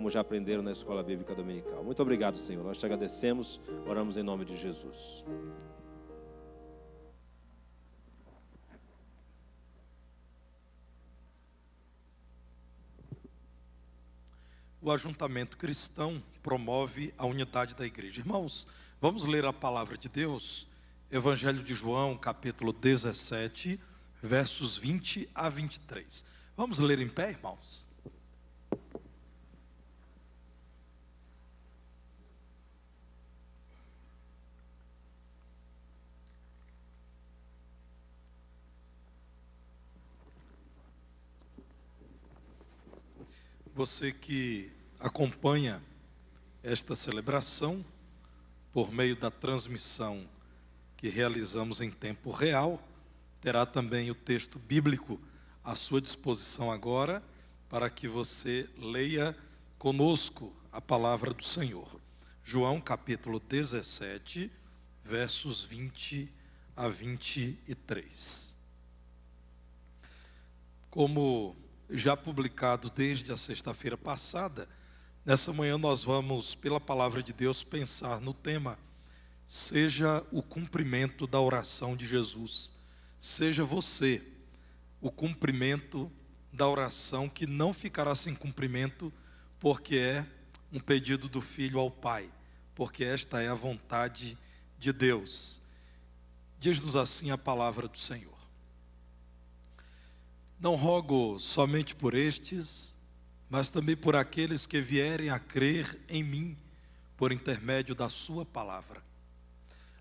como já aprenderam na Escola Bíblica Dominical. Muito obrigado, Senhor. Nós te agradecemos, oramos em nome de Jesus. O ajuntamento cristão promove a unidade da igreja. Irmãos, vamos ler a palavra de Deus, Evangelho de João, capítulo 17, versos 20 a 23. Vamos ler em pé, irmãos? Você que acompanha esta celebração por meio da transmissão que realizamos em tempo real, terá também o texto bíblico à sua disposição agora, para que você leia conosco a palavra do Senhor. João capítulo 17, versos 20 a 23. Como já publicado desde a sexta-feira passada, nessa manhã nós vamos, pela palavra de Deus, pensar no tema: seja o cumprimento da oração de Jesus. Seja você o cumprimento da oração que não ficará sem cumprimento, porque é um pedido do Filho ao Pai, porque esta é a vontade de Deus. Diz-nos assim a palavra do Senhor: não rogo somente por estes, mas também por aqueles que vierem a crer em mim, por intermédio da sua palavra,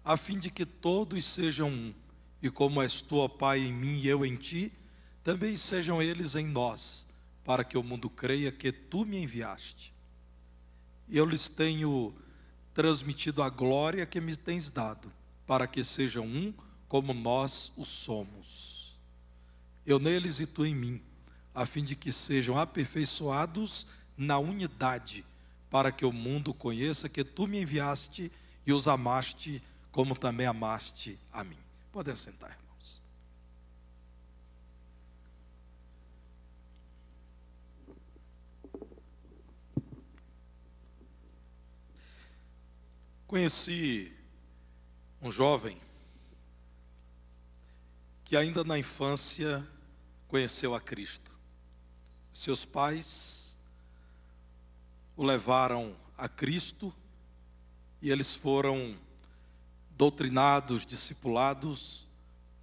a fim de que todos sejam um, e como és tu, ó Pai, em mim e eu em ti, também sejam eles em nós, para que o mundo creia que tu me enviaste. E eu lhes tenho transmitido a glória que me tens dado, para que sejam um como nós o somos. Eu neles e tu em mim, a fim de que sejam aperfeiçoados na unidade, para que o mundo conheça que tu me enviaste e os amaste, como também amaste a mim. Podem sentar, irmãos. Conheci um jovem que ainda na infância conheceu a Cristo. Seus pais o levaram a Cristo e eles foram doutrinados, discipulados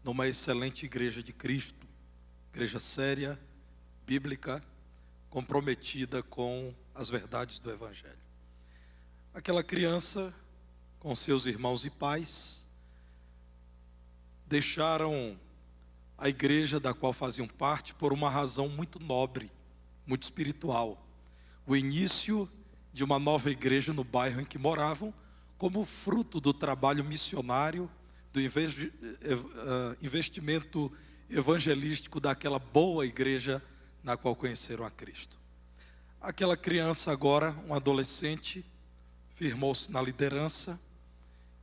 numa excelente igreja de Cristo, igreja séria, bíblica, comprometida com as verdades do Evangelho. Aquela criança, com seus irmãos e pais, deixaram a igreja da qual faziam parte por uma razão muito nobre, muito espiritual: o início de uma nova igreja no bairro em que moravam, como fruto do trabalho missionário, do investimento evangelístico daquela boa igreja na qual conheceram a Cristo. Aquela criança agora, um adolescente, firmou-se na liderança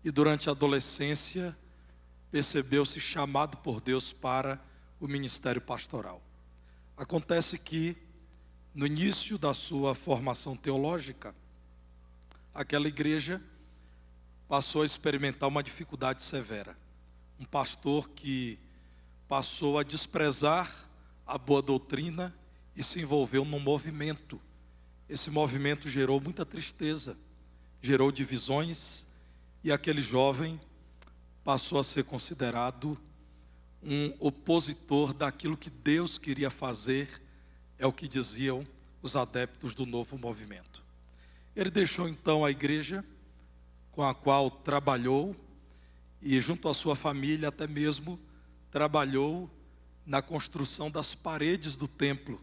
e durante a adolescência percebeu-se chamado por Deus para o ministério pastoral. Acontece que, no início da sua formação teológica, aquela igreja passou a experimentar uma dificuldade severa. Um pastor que passou a desprezar a boa doutrina e se envolveu num movimento. Esse movimento gerou muita tristeza, gerou divisões, e aquele jovem passou a ser considerado um opositor daquilo que Deus queria fazer, é o que diziam os adeptos do novo movimento. Ele deixou então a igreja com a qual trabalhou, e junto à sua família até mesmo trabalhou na construção das paredes do templo,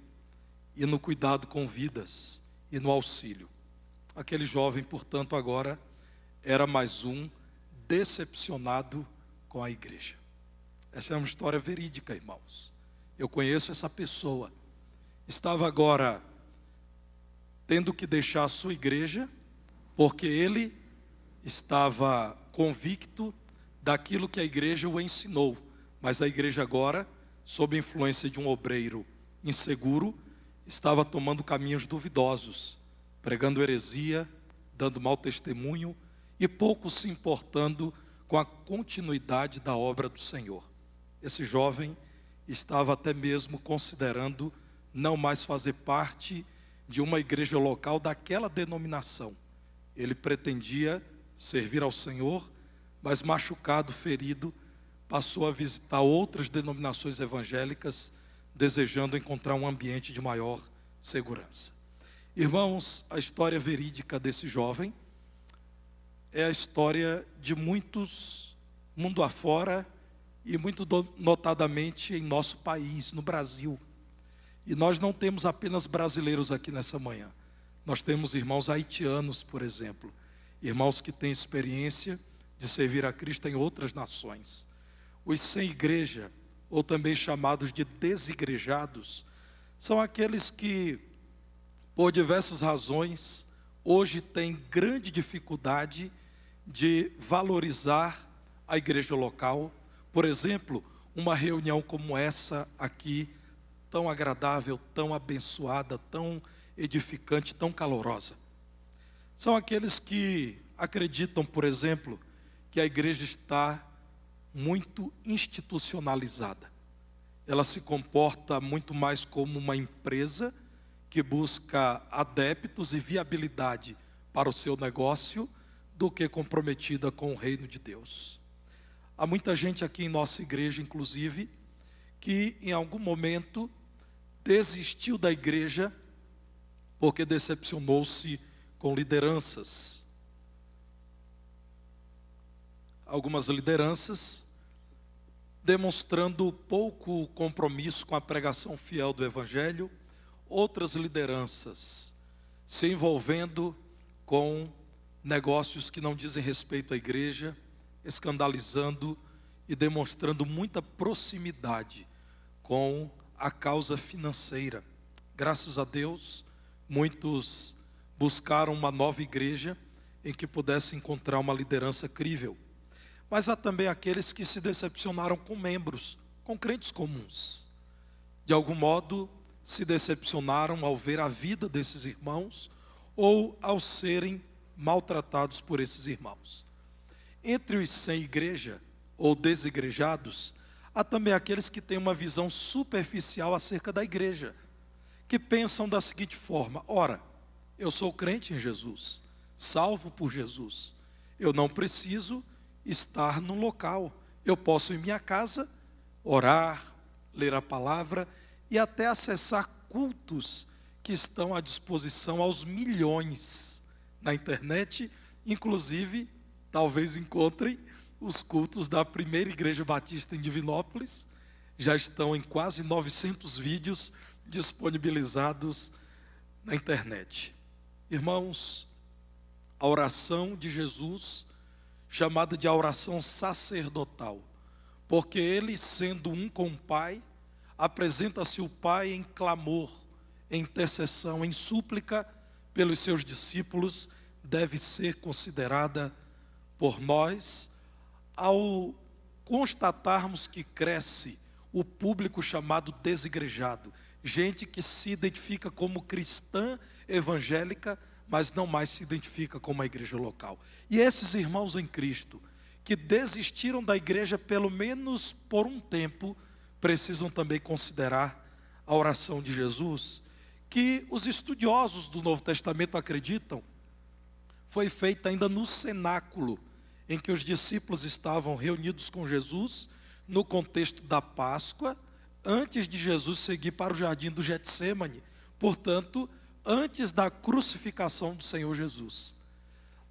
e no cuidado com vidas, e no auxílio. Aquele jovem, portanto, agora era mais um decepcionado com a igreja. Essa é uma história verídica, irmãos. Eu conheço essa pessoa. Estava agora tendo que deixar a sua igreja, porque ele estava convicto daquilo que a igreja o ensinou. Mas a igreja agora, sob a influência de um obreiro inseguro, estava tomando caminhos duvidosos. pregando heresia, dando mau testemunho e pouco se importando com a continuidade da obra do Senhor. Esse jovem estava até mesmo considerando não mais fazer parte de uma igreja local daquela denominação. Ele pretendia servir ao Senhor, mas machucado, ferido, passou a visitar outras denominações evangélicas, desejando encontrar um ambiente de maior segurança. Irmãos, a história verídica desse jovem é a história de muitos mundo afora e muito notadamente em nosso país, no Brasil. E nós não temos apenas brasileiros aqui nessa manhã. Nós temos irmãos haitianos, por exemplo, irmãos que têm experiência de servir a Cristo em outras nações. Os sem igreja, ou também chamados de desigrejados, são aqueles que, por diversas razões, hoje têm grande dificuldade de valorizar a igreja local. Por exemplo, uma reunião como essa aqui, tão agradável, tão abençoada, tão edificante, tão calorosa. São aqueles que acreditam, por exemplo, que a igreja está muito institucionalizada. Ela se comporta muito mais como uma empresa que busca adeptos e viabilidade para o seu negócio do que comprometida com o reino de Deus. Há muita gente aqui em nossa igreja, inclusive, que em algum momento desistiu da igreja porque decepcionou-se com lideranças. Algumas lideranças demonstrando pouco compromisso com a pregação fiel do Evangelho, outras lideranças se envolvendo com negócios que não dizem respeito à igreja, escandalizando e demonstrando muita proximidade com a causa financeira. Graças a Deus, muitos buscaram uma nova igreja em que pudesse encontrar uma liderança crível. Mas há também aqueles que se decepcionaram com membros, com crentes comuns. De algum modo, se decepcionaram ao ver a vida desses irmãos ou ao serem maltratados por esses irmãos. Entre os sem igreja ou desigrejados, há também aqueles que têm uma visão superficial acerca da igreja, que pensam da seguinte forma: ora, eu sou crente em Jesus, salvo por Jesus, eu não preciso estar no local, eu posso em minha casa orar, ler a palavra e até acessar cultos que estão à disposição aos milhões na internet. Inclusive, talvez encontrem os cultos da primeira igreja batista em Divinópolis, já estão em quase 900 vídeos disponibilizados na internet. Irmãos, a oração de Jesus, chamada de a oração sacerdotal, porque ele, sendo um com o Pai, apresenta-se o Pai em clamor, em intercessão, em súplica pelos seus discípulos, deve ser considerada por nós, ao constatarmos que cresce o público chamado desigrejado, gente que se identifica como cristã evangélica, mas não mais se identifica como a igreja local. E esses irmãos em Cristo, que desistiram da igreja pelo menos por um tempo, precisam também considerar a oração de Jesus, que os estudiosos do Novo Testamento acreditam, foi feita ainda no cenáculo, em que os discípulos estavam reunidos com Jesus, no contexto da Páscoa, antes de Jesus seguir para o jardim do Getsêmani, portanto, antes da crucificação do Senhor Jesus.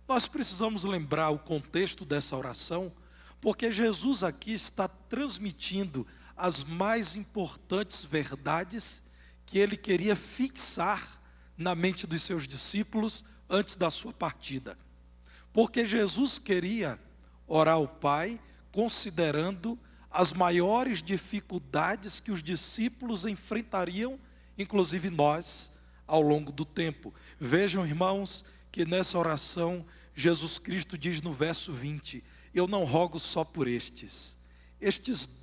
Nós precisamos lembrar o contexto dessa oração, porque Jesus aqui está transmitindo as mais importantes verdades que ele queria fixar na mente dos seus discípulos antes da sua partida. Porque Jesus queria orar ao Pai considerando as maiores dificuldades que os discípulos enfrentariam, inclusive nós, ao longo do tempo. Vejam, irmãos, que nessa oração Jesus Cristo diz no verso 20: eu não rogo só por estes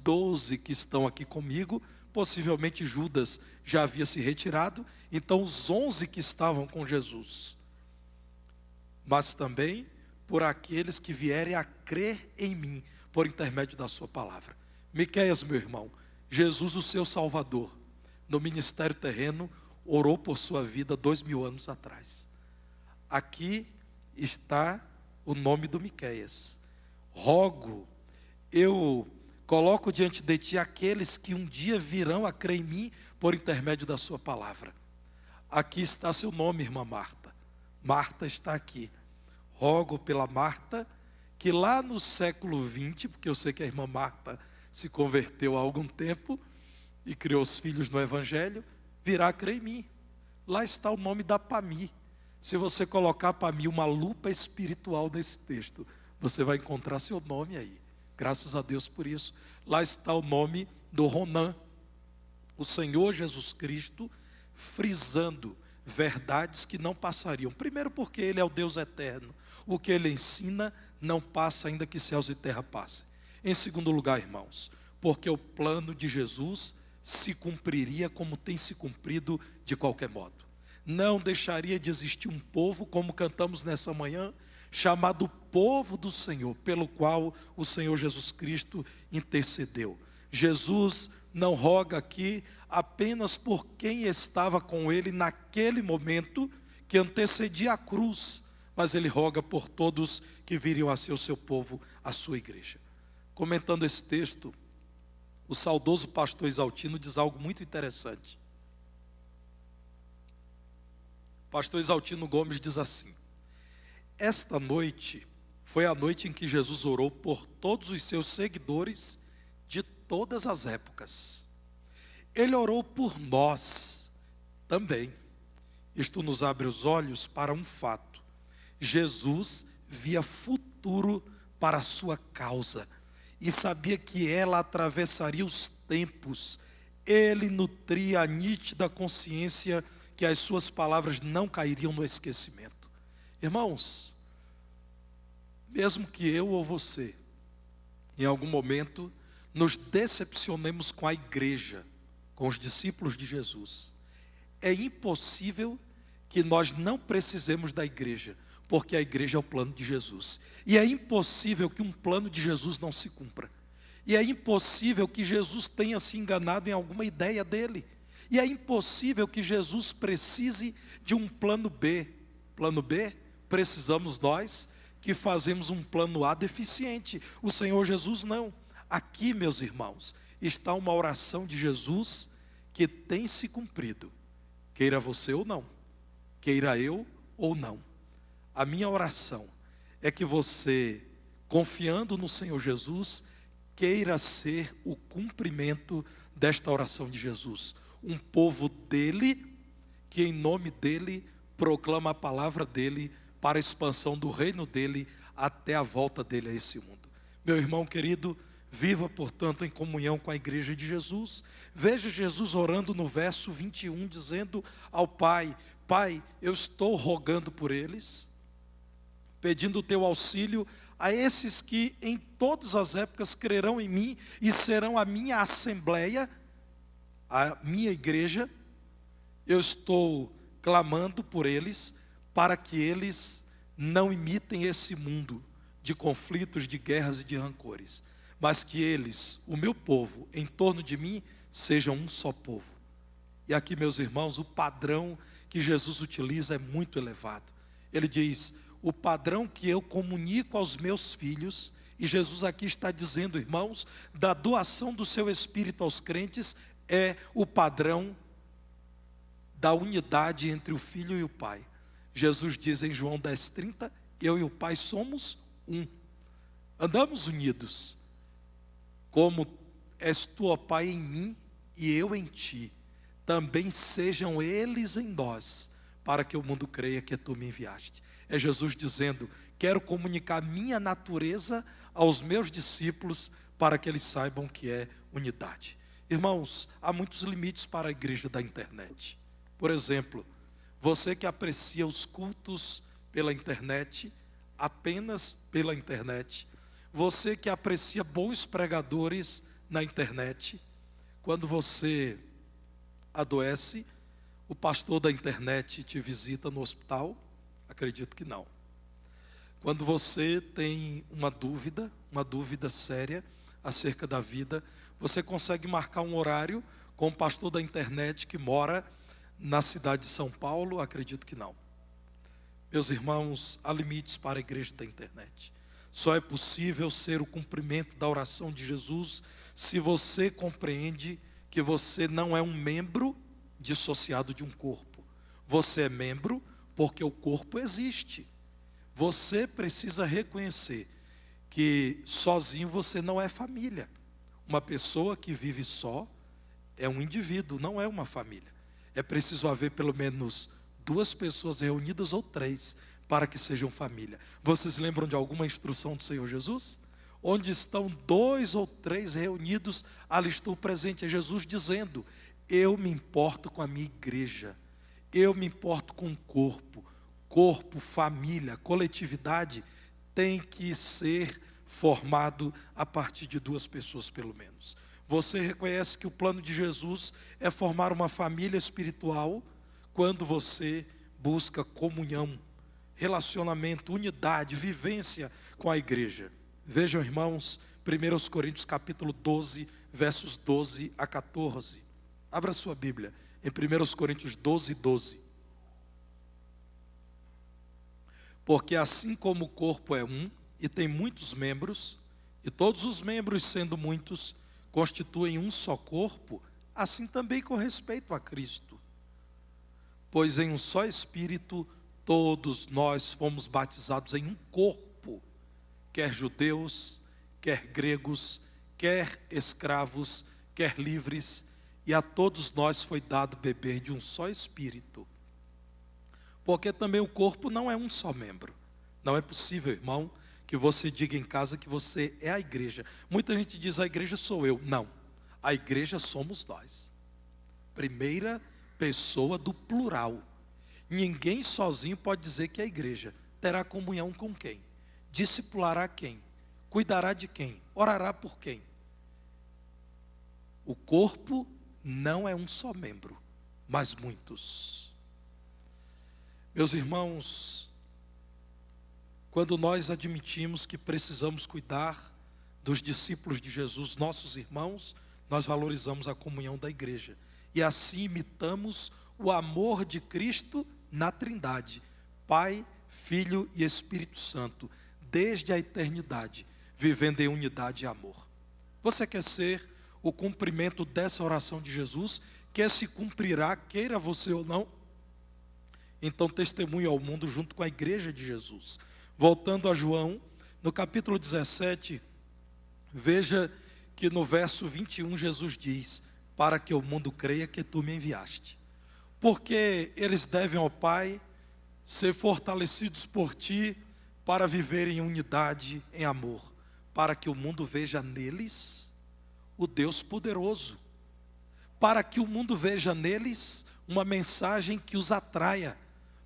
12 que estão aqui comigo, possivelmente Judas já havia se retirado, então os 11 que estavam com Jesus, mas também por aqueles que vierem a crer em mim, por intermédio da sua palavra. Miqueias, meu irmão, Jesus, o seu Salvador, no ministério terreno, orou por sua vida 2000 anos atrás. Aqui está o nome do Miqueias. Rogo, eu coloco diante de ti aqueles que um dia virão a crer em mim por intermédio da sua palavra. Aqui está seu nome, irmã Marta. Marta está aqui. Rogo pela Marta, que lá no século XX, porque eu sei que a irmã Marta se converteu há algum tempo e criou os filhos no Evangelho, virá a crer em mim. Lá está o nome da Pami. Se você colocar, Pami, uma lupa espiritual nesse texto, você vai encontrar seu nome aí. Graças a Deus por isso. Lá está o nome do Ronan, o Senhor Jesus Cristo, frisando verdades que não passariam. Primeiro porque Ele é o Deus eterno. O que Ele ensina não passa ainda que céus e terra passem. Em segundo lugar, irmãos, porque o plano de Jesus se cumpriria como tem se cumprido de qualquer modo. Não deixaria de existir um povo, como cantamos nessa manhã, chamado povo do Senhor, pelo qual o Senhor Jesus Cristo intercedeu. Jesus não roga aqui apenas por quem estava com Ele naquele momento que antecedia a cruz, mas Ele roga por todos que viriam a ser o seu povo, a sua igreja. Comentando esse texto, o saudoso pastor Exaltino diz algo muito interessante. O pastor Exaltino Gomes diz assim: esta noite foi a noite em que Jesus orou por todos os seus seguidores de todas as épocas. Ele orou por nós também. Isto nos abre os olhos para um fato. Jesus via futuro para a sua causa e sabia que ela atravessaria os tempos. Ele nutria a nítida consciência que as suas palavras não cairiam no esquecimento. Irmãos, mesmo que eu ou você, em algum momento, nos decepcionemos com a igreja, com os discípulos de Jesus, é impossível que nós não precisemos da igreja, porque a igreja é o plano de Jesus. E é impossível que um plano de Jesus não se cumpra. E é impossível que Jesus tenha se enganado em alguma ideia dele. E é impossível que Jesus precise de um plano B. Plano B, precisamos nós que fazemos um plano A deficiente. O Senhor Jesus não. Aqui, meus irmãos, está uma oração de Jesus que tem se cumprido. Queira você ou não. Queira eu ou não. A minha oração é que você, confiando no Senhor Jesus, queira ser o cumprimento desta oração de Jesus. Um povo dele, que em nome dele proclama a palavra dele para a expansão do reino dele até a volta dele a esse mundo. Meu irmão querido, viva, portanto, em comunhão com a igreja de Jesus. Veja Jesus orando no verso 21, dizendo ao Pai: Pai, eu estou rogando por eles, pedindo o teu auxílio a esses que em todas as épocas crerão em mim e serão a minha assembleia, a minha igreja. Eu estou clamando por eles para que eles não imitem esse mundo de conflitos, de guerras e de rancores, mas que eles, o meu povo, em torno de mim, sejam um só povo. E aqui, meus irmãos, o padrão que Jesus utiliza é muito elevado. Ele diz: o padrão que eu comunico aos meus filhos, e Jesus aqui está dizendo, irmãos, da doação do seu Espírito aos crentes, é o padrão da unidade entre o Filho e o Pai. Jesus diz em João 10,30, eu e o Pai somos um. Andamos unidos. Como és tu, ó Pai, em mim e eu em ti, também sejam eles em nós, para que o mundo creia que tu me enviaste. É Jesus dizendo: quero comunicar minha natureza aos meus discípulos, para que eles saibam que é unidade. Irmãos, há muitos limites para a igreja da internet. Por exemplo, você que aprecia os cultos pela internet, apenas pela internet, você que aprecia bons pregadores na internet, quando você adoece, o pastor da internet te visita no hospital? Acredito que não. Quando você tem uma dúvida séria acerca da vida, você consegue marcar um horário com o pastor da internet que mora na cidade de São Paulo? Acredito que não. Meus irmãos, há limites para a igreja da internet. Só é possível ser o cumprimento da oração de Jesus se você compreende que você não é um membro dissociado de um corpo. Você é membro porque o corpo existe. Você precisa reconhecer que sozinho você não é família. Uma pessoa que vive só é um indivíduo, não é uma família. É preciso haver pelo menos 2 pessoas reunidas ou 3 para que sejam família. Vocês lembram de alguma instrução do Senhor Jesus? Onde estão 2 ou 3 reunidos, ali estou presente. É Jesus dizendo: eu me importo com a minha igreja, eu me importo com o corpo. Corpo, família, coletividade tem que ser formado a partir de 2 pessoas pelo menos. Você reconhece que o plano de Jesus é formar uma família espiritual quando você busca comunhão, relacionamento, unidade, vivência com a igreja. Vejam, irmãos, 1 Coríntios capítulo 12, versos 12 a 14. Abra sua Bíblia em 1 Coríntios 12, 12. Porque assim como o corpo é um e tem muitos membros, e todos os membros, sendo muitos, constituem um só corpo, assim também com respeito a Cristo. Pois em um só Espírito todos nós fomos batizados em um corpo, quer judeus, quer gregos, quer escravos, quer livres, e a todos nós foi dado beber de um só Espírito. Porque também o corpo não é um só membro. Não é possível, irmão, que você diga em casa que você é a igreja. Muita gente diz: a igreja sou eu. Não, a igreja somos nós. Primeira pessoa do plural. Ninguém sozinho pode dizer que é a igreja. Terá comunhão com quem? Discipulará quem? Cuidará de quem? Orará por quem? O corpo não é um só membro, mas muitos. Meus irmãos, quando nós admitimos que precisamos cuidar dos discípulos de Jesus, nossos irmãos, nós valorizamos a comunhão da igreja. E assim imitamos o amor de Cristo na Trindade, Pai, Filho e Espírito Santo, desde a eternidade, vivendo em unidade e amor. Você quer ser o cumprimento dessa oração de Jesus, que se cumprirá, queira você ou não? Então testemunhe ao mundo junto com a igreja de Jesus. Voltando a João, no capítulo 17, veja que no verso 21 Jesus diz: para que o mundo creia que tu me enviaste. Porque eles devem ao Pai ser fortalecidos por ti para viver em unidade, em amor, para que o mundo veja neles o Deus poderoso, para que o mundo veja neles uma mensagem que os atraia,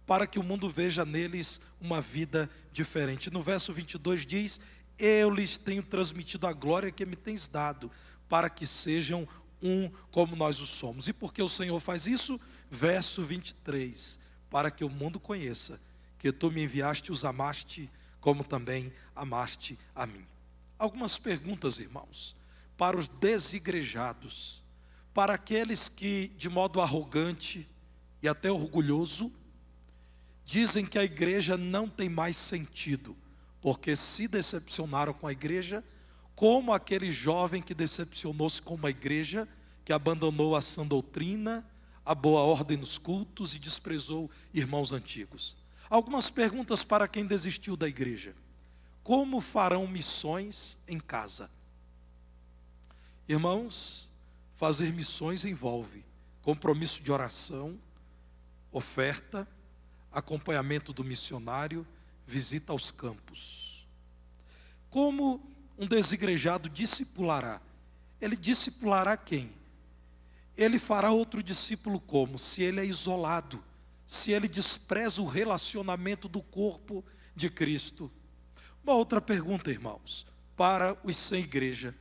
para que o mundo veja neles uma vida diferente. No verso 22 diz: eu lhes tenho transmitido a glória que me tens dado, para que sejam um como nós o somos. E por que o Senhor faz isso? Verso 23, para que o mundo conheça que tu me enviaste e os amaste, como também amaste a mim. Algumas perguntas, irmãos, para os desigrejados, para aqueles que de modo arrogante e até orgulhoso, dizem que a igreja não tem mais sentido, porque se decepcionaram com a igreja, como aquele jovem que decepcionou-se com uma igreja, que abandonou a sã doutrina, a boa ordem nos cultos e desprezou irmãos antigos. Algumas perguntas para quem desistiu da igreja: como farão missões em casa? Irmãos, fazer missões envolve compromisso de oração, oferta, acompanhamento do missionário, visita aos campos. Como um desigrejado discipulará? Ele discipulará quem? Ele fará outro discípulo como? Se ele é isolado, se ele despreza o relacionamento do corpo de Cristo. Uma outra pergunta, irmãos, para os sem igreja: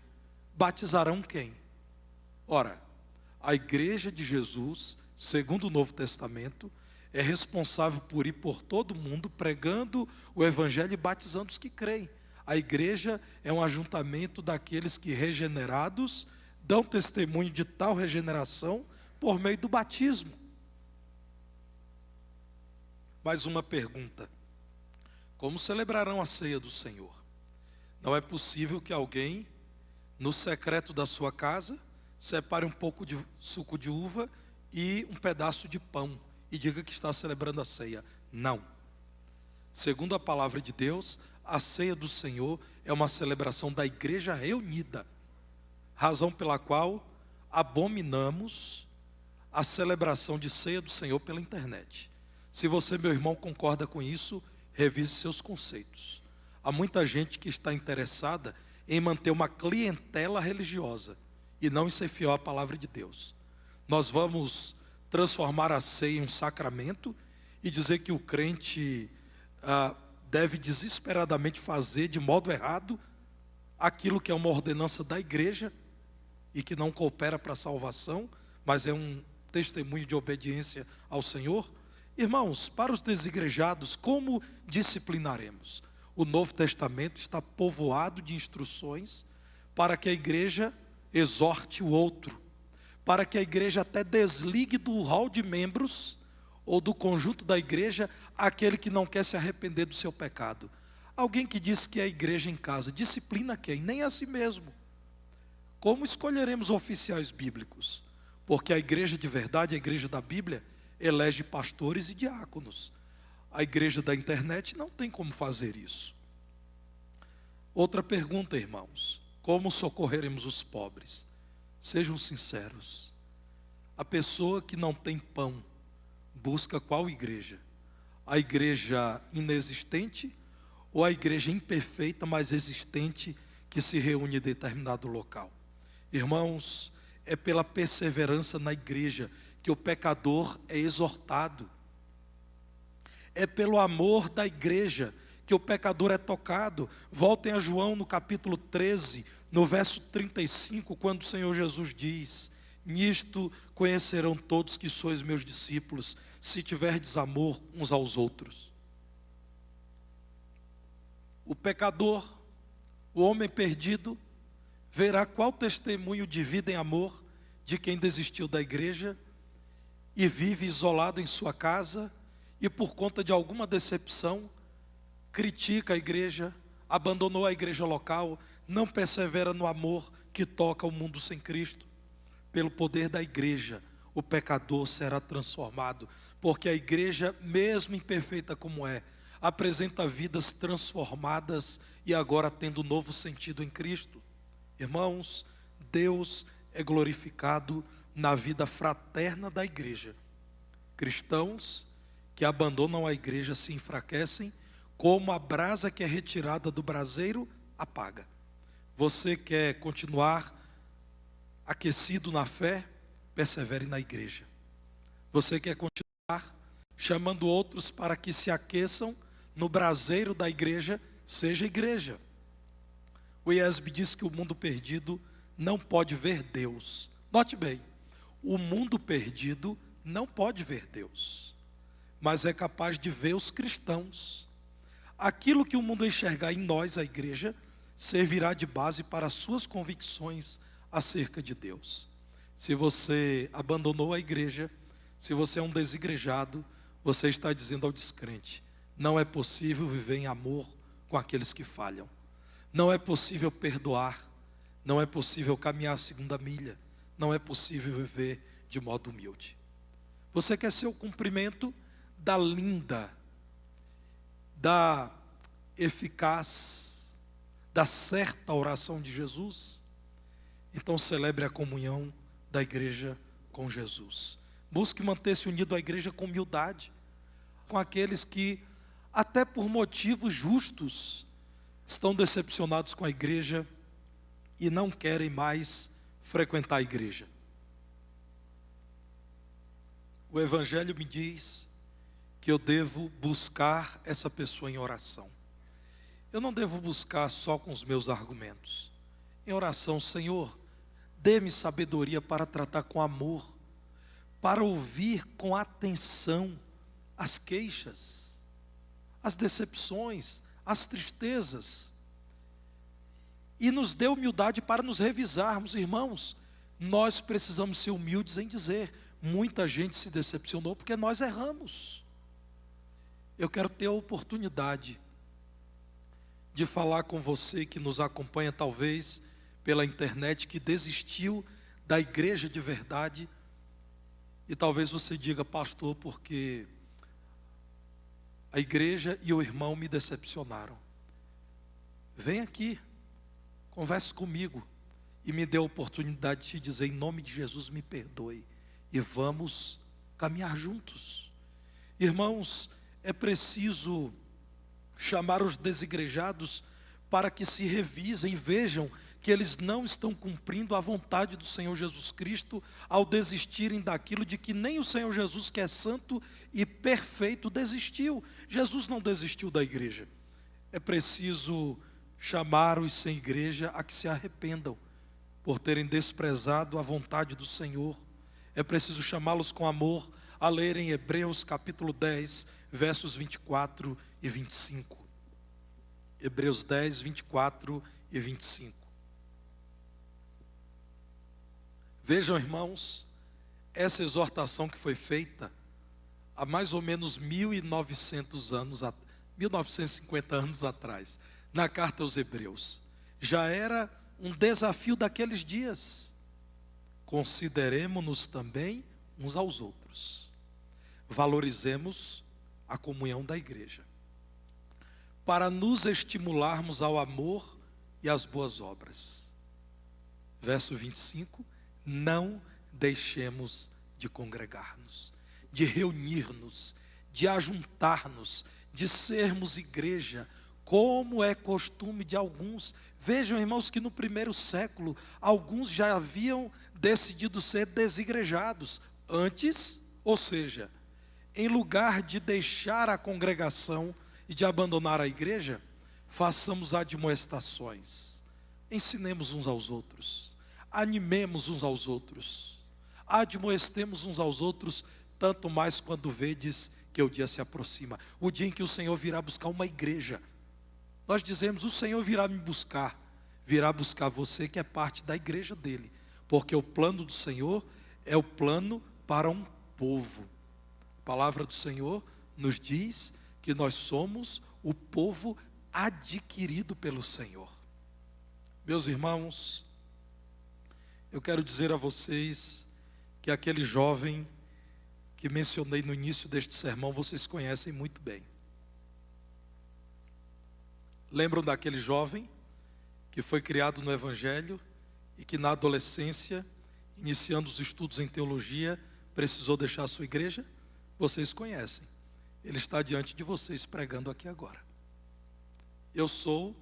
batizarão quem? Ora, A igreja de Jesus, segundo o Novo Testamento, é responsável por ir por todo mundo pregando o evangelho e batizando os que creem. A igreja é um ajuntamento daqueles que, regenerados, dão testemunho de tal regeneração por meio do batismo. Mais uma pergunta: como celebrarão a ceia do Senhor? Não é possível que alguém, no secreto da sua casa, separe um pouco de suco de uva e um pedaço de pão e diga que está celebrando a ceia. Não. Segundo a palavra de Deus, a ceia do Senhor é uma celebração da igreja reunida, razão pela qual abominamos a celebração de ceia do Senhor pela internet. Se você, meu irmão, concorda com isso, revise seus conceitos. Há muita gente que está interessada em manter uma clientela religiosa e não em ser fiel à palavra de Deus. Nós vamos transformar a ceia em um sacramento e dizer que o crente deve desesperadamente fazer de modo errado aquilo que é uma ordenança da igreja e que não coopera para a salvação, mas é um testemunho de obediência ao Senhor. Irmãos, para os desigrejados, como disciplinaremos? O Novo Testamento está povoado de instruções para que a igreja exorte o outro, para que a igreja até desligue do hall de membros ou do conjunto da igreja aquele que não quer se arrepender do seu pecado. Alguém que diz que é a igreja em casa, disciplina quem? Nem a si mesmo. Como escolheremos oficiais bíblicos? Porque a igreja de verdade, a igreja da Bíblia, elege pastores e diáconos. A igreja da internet não tem como fazer isso. Outra pergunta, irmãos: como socorreremos os pobres? Sejam sinceros. A pessoa que não tem pão busca qual igreja? A igreja inexistente ou a igreja imperfeita, mas existente, que se reúne em determinado local? Irmãos, é pela perseverança na igreja que o pecador é exortado. É pelo amor da igreja que o pecador é tocado. Voltem a João no capítulo 13, no verso 35, quando o Senhor Jesus diz: nisto conhecerão todos que sois meus discípulos, se tiverdes amor uns aos outros. O pecador, o homem perdido, verá qual testemunho de vida em amor de quem desistiu da igreja e vive isolado em sua casa e, por conta de alguma decepção, critica a igreja, abandonou a igreja local, não persevera no amor que toca o mundo sem Cristo. Pelo poder da igreja, o pecador será transformado, porque a igreja, mesmo imperfeita como é, apresenta vidas transformadas e agora tendo novo sentido em Cristo. Irmãos, Deus é glorificado na vida fraterna da igreja. Cristãos que abandonam a igreja se enfraquecem, como a brasa que é retirada do braseiro apaga. Você quer continuar aquecido na fé? Persevere na igreja. Você quer continuar chamando outros para que se aqueçam no braseiro da igreja? Seja igreja. O IESB diz que o mundo perdido não pode ver Deus. Note bem, o mundo perdido não pode ver Deus, mas é capaz de ver os cristãos. Aquilo que o mundo enxergar em nós, a igreja, servirá de base para as suas convicções acerca de Deus. Se você abandonou a igreja, se você é um desigrejado, você está dizendo ao descrente: não é possível viver em amor com aqueles que falham. Não é possível perdoar. Não é possível caminhar a segunda milha. Não é possível viver de modo humilde. Você quer ser o cumprimento da linda, da eficaz, da certa oração de Jesus? Então celebre a comunhão da igreja com Jesus. Busque manter-se unido à igreja com humildade, com aqueles que, até por motivos justos, estão decepcionados com a igreja e não querem mais frequentar a igreja. O Evangelho me diz que eu devo buscar essa pessoa em oração. Eu não devo buscar só com os meus argumentos. Em oração: Senhor, Dê-me sabedoria para tratar com amor, para ouvir com atenção as queixas, as decepções, as tristezas. E nos dê humildade para nos revisarmos, irmãos. Nós precisamos ser humildes em dizer: muita gente se decepcionou porque nós erramos. Eu quero ter a oportunidade de falar com você que nos acompanha talvez pela internet, que desistiu da igreja de verdade. E talvez você diga: pastor, porque a igreja e o irmão me decepcionaram. Vem aqui, converse comigo e me dê a oportunidade de te dizer: em nome de Jesus, me perdoe, e vamos caminhar juntos. Irmãos, é preciso chamar os desigrejados para que se revisem e vejam que eles não estão cumprindo a vontade do Senhor Jesus Cristo ao desistirem daquilo de que nem o Senhor Jesus, que é santo e perfeito, desistiu. Jesus não desistiu da igreja. É preciso chamar os sem igreja a que se arrependam por terem desprezado a vontade do Senhor. É preciso chamá-los com amor a lerem Hebreus capítulo 10, versos 24 e 25. Hebreus 10, 24 e 25. Vejam, irmãos, essa exortação que foi feita há mais ou menos 1950 anos atrás, na carta aos Hebreus, já era um desafio daqueles dias. Consideremo-nos também uns aos outros, valorizemos a comunhão da igreja, para nos estimularmos ao amor e às boas obras. Verso 25: não deixemos de congregar-nos, de reunir-nos, de ajuntar-nos, de sermos igreja, como é costume de alguns. Vejam, irmãos, que no primeiro século, alguns já haviam decidido ser desigrejados. Antes, ou seja, em lugar de deixar a congregação e de abandonar a igreja, façamos admoestações, ensinemos uns aos outros, animemos uns aos outros, admoestemos uns aos outros, tanto mais quando vedes que o dia se aproxima, o dia em que o Senhor virá buscar uma igreja. Nós dizemos: o Senhor virá me buscar, virá buscar você que é parte da igreja dele, porque o plano do Senhor é o plano para um povo. A palavra do Senhor nos diz que nós somos o povo adquirido pelo Senhor. Meus irmãos, eu quero dizer a vocês que aquele jovem que mencionei no início deste sermão, vocês conhecem muito bem. Lembram daquele jovem que foi criado no Evangelho e que na adolescência, iniciando os estudos em teologia, precisou deixar a sua igreja? Vocês conhecem. Ele está diante de vocês pregando aqui agora. Eu sou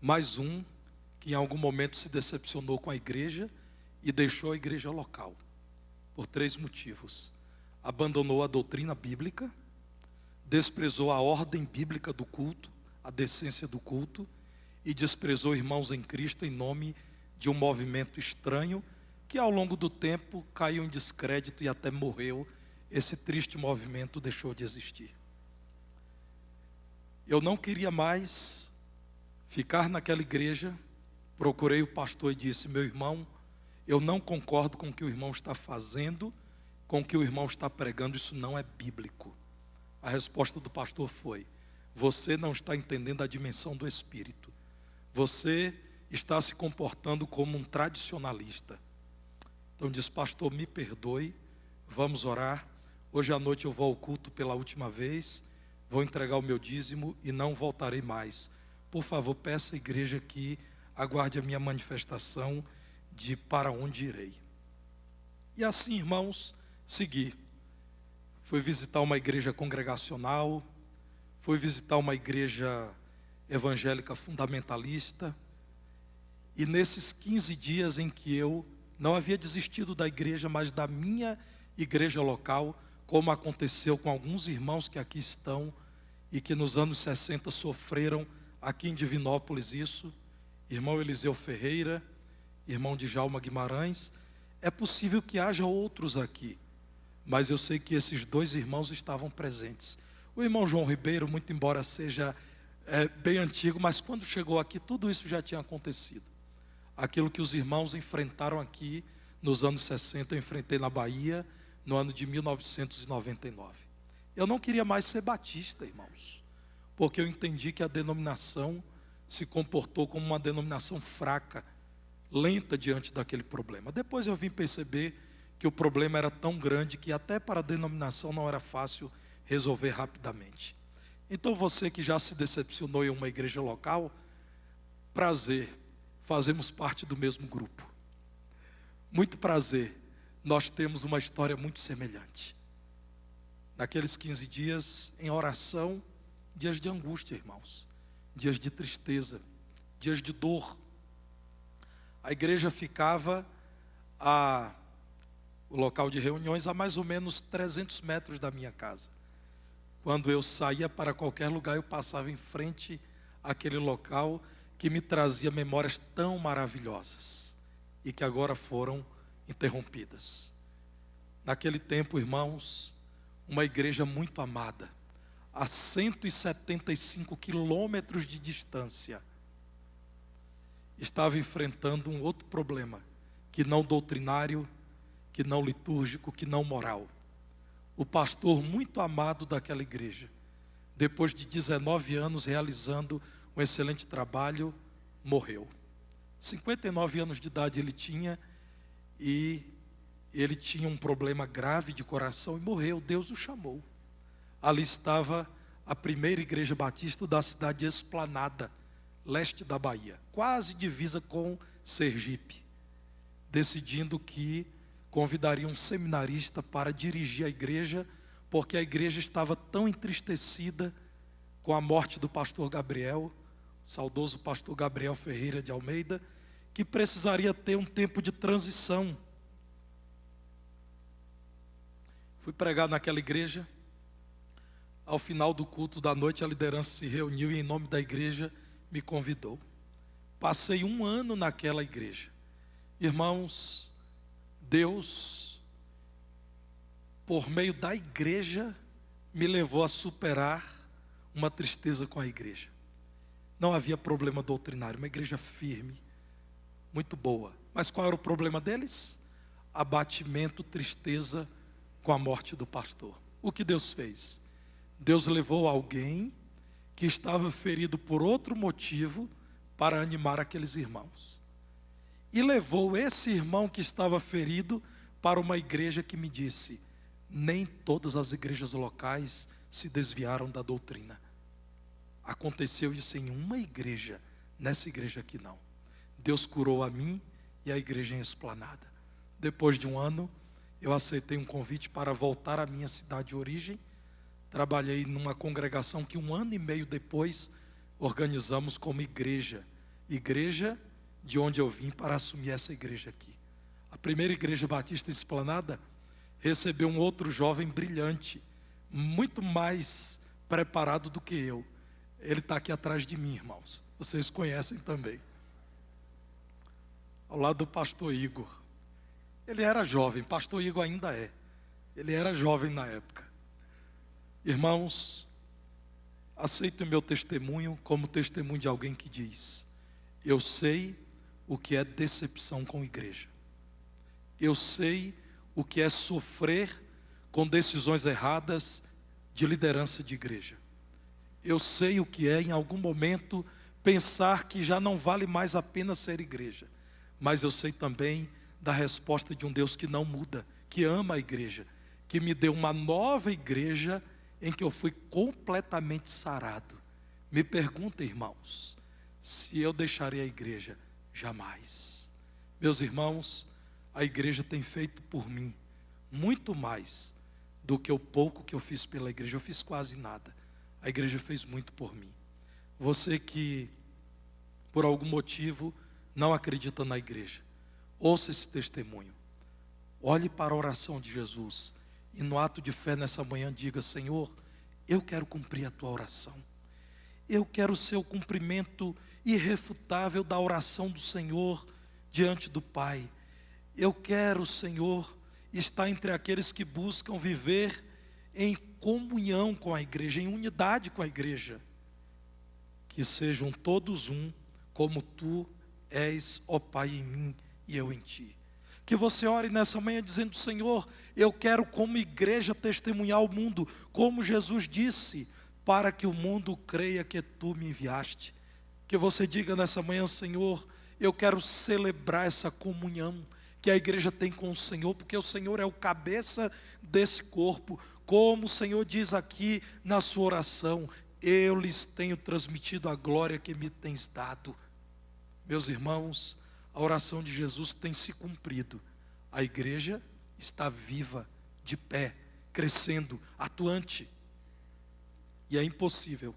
mais um que em algum momento se decepcionou com a igreja e deixou a igreja local, por 3 motivos: abandonou a doutrina bíblica, desprezou a ordem bíblica do culto, a decência do culto, e desprezou irmãos em Cristo em nome de um movimento estranho, que ao longo do tempo caiu em descrédito e até morreu. Esse triste movimento deixou de existir. Eu não queria mais ficar naquela igreja. Procurei o pastor e disse: meu irmão, eu não concordo com o que o irmão está fazendo, com o que o irmão está pregando, isso não é bíblico. A resposta do pastor foi: você não está entendendo a dimensão do Espírito, você está se comportando como um tradicionalista. Então diz: pastor, me perdoe, vamos orar, hoje à noite eu vou ao culto pela última vez, vou entregar o meu dízimo e não voltarei mais. Por favor, peça à igreja que aguarde a minha manifestação de para onde irei. E assim, irmãos, segui. Fui visitar uma igreja congregacional, fui visitar uma igreja evangélica fundamentalista, e nesses 15 dias em que eu não havia desistido da igreja, mas da minha igreja local, como aconteceu com alguns irmãos que aqui estão e que nos anos 60 sofreram aqui em Divinópolis isso, irmão Eliseu Ferreira, irmão Djalma Guimarães. É possível que haja outros aqui, mas eu sei que esses dois irmãos estavam presentes. O irmão João Ribeiro, muito embora seja bem antigo, mas quando chegou aqui, tudo isso já tinha acontecido. Aquilo que os irmãos enfrentaram aqui nos anos 60, eu enfrentei na Bahia, no ano de 1999. Eu não queria mais ser batista, irmãos, porque eu entendi que a denominação se comportou como uma denominação fraca, lenta diante daquele problema. Depois eu vim perceber que o problema era tão grande que até para a denominação não era fácil resolver rapidamente. Então você que já se decepcionou em uma igreja local, prazer, fazemos parte do mesmo grupo. Muito prazer, nós temos uma história muito semelhante. Naqueles 15 dias, em oração, dias de angústia, irmãos, dias de tristeza, dias de dor. A igreja ficava, o local de reuniões, a mais ou menos 300 metros da minha casa. Quando eu saía para qualquer lugar, eu passava em frente àquele local que me trazia memórias tão maravilhosas e que agora foram interrompidas. Naquele tempo, irmãos, uma igreja muito amada, a 175 quilômetros de distância, estava enfrentando um outro problema, que não doutrinário, que não litúrgico, que não moral. O pastor muito amado daquela igreja, depois de 19 anos realizando um excelente trabalho, morreu. 59 anos de idade ele tinha, e ele tinha um problema grave de coração e morreu. Deus o chamou. Ali estava a primeira igreja batista da cidade de Esplanada, leste da Bahia, quase divisa com Sergipe, decidindo que convidaria um seminarista para dirigir a igreja, porque a igreja estava tão entristecida com a morte do pastor Gabriel, saudoso pastor Gabriel Ferreira de Almeida, que precisaria ter um tempo de transição. Fui pregar naquela igreja. Ao final do culto da noite, a liderança se reuniu e, em nome da igreja, me convidou. Passei 1 ano naquela igreja. Irmãos, Deus, por meio da igreja, me levou a superar uma tristeza com a igreja. Não havia problema doutrinário, uma igreja firme, muito boa. Mas qual era o problema deles? Abatimento, tristeza com a morte do pastor. O que Deus fez? Deus levou alguém que estava ferido por outro motivo para animar aqueles irmãos. E levou esse irmão que estava ferido para uma igreja que me disse: nem todas as igrejas locais se desviaram da doutrina. Aconteceu isso em uma igreja, nessa igreja aqui não. Deus curou a mim e a igreja em Esplanada. Depois de 1 ano, eu aceitei um convite para voltar à minha cidade de origem. Trabalhei numa congregação que 1 ano e meio depois organizamos como igreja de onde eu vim para assumir essa igreja aqui. A primeira igreja batista Esplanada recebeu um outro jovem brilhante, muito mais preparado do que eu. Ele está aqui atrás de mim, irmãos. Vocês conhecem também. Ao lado do pastor Igor. Ele era jovem, pastor Igor ainda é. Ele era jovem na época. Irmãos, aceito o meu testemunho como testemunho de alguém que diz: eu sei o que é decepção com a igreja. Eu sei o que é sofrer com decisões erradas de liderança de igreja. Eu sei o que é, em algum momento, pensar que já não vale mais a pena ser igreja. Mas eu sei também da resposta de um Deus que não muda, que ama a igreja, que me deu uma nova igreja em que eu fui completamente sarado. Me pergunta, irmãos, se eu deixaria a igreja? Jamais. Meus irmãos, a igreja tem feito por mim muito mais do que o pouco que eu fiz pela igreja. Eu fiz quase nada. A igreja fez muito por mim. Você que, por algum motivo, não acredita na igreja, ouça esse testemunho. Olhe para a oração de Jesus e no ato de fé nessa manhã diga: Senhor, eu quero cumprir a tua oração. Eu quero ser o cumprimento irrefutável da oração do Senhor diante do Pai. Eu quero, Senhor, estar entre aqueles que buscam viver em comunhão com a igreja, em unidade com a igreja. Que sejam todos um, como Tu és, ó Pai, em mim e eu em Ti. Que você ore nessa manhã dizendo: Senhor, eu quero como igreja testemunhar ao mundo, como Jesus disse, para que o mundo creia que Tu me enviaste. Que você diga nessa manhã: Senhor, eu quero celebrar essa comunhão que a igreja tem com o Senhor, porque o Senhor é o cabeça desse corpo. Como o Senhor diz aqui na sua oração: eu lhes tenho transmitido a glória que me tens dado. Meus irmãos, a oração de Jesus tem se cumprido. A igreja está viva, de pé, crescendo, atuante. E é impossível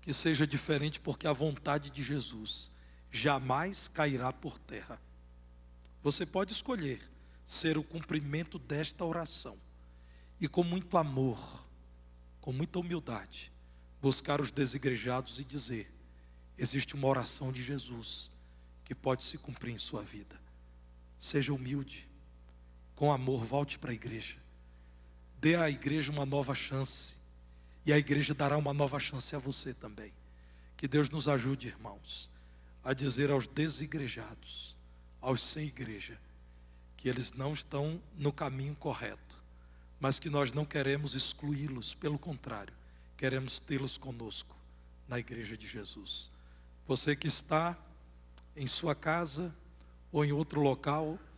que seja diferente, porque a vontade de Jesus jamais cairá por terra. Você pode escolher ser o cumprimento desta oração e, com muito amor, com muita humildade, buscar os desigrejados e dizer: existe uma oração de Jesus que pode se cumprir em sua vida. Seja humilde, com amor, volte para a igreja, dê à igreja uma nova chance, e a igreja dará uma nova chance a você também. Que Deus nos ajude, irmãos, a dizer aos desigrejados, aos sem igreja, que eles não estão no caminho correto, mas que nós não queremos excluí-los, pelo contrário, queremos tê-los conosco na igreja de Jesus. Você que está em sua casa ou em outro local,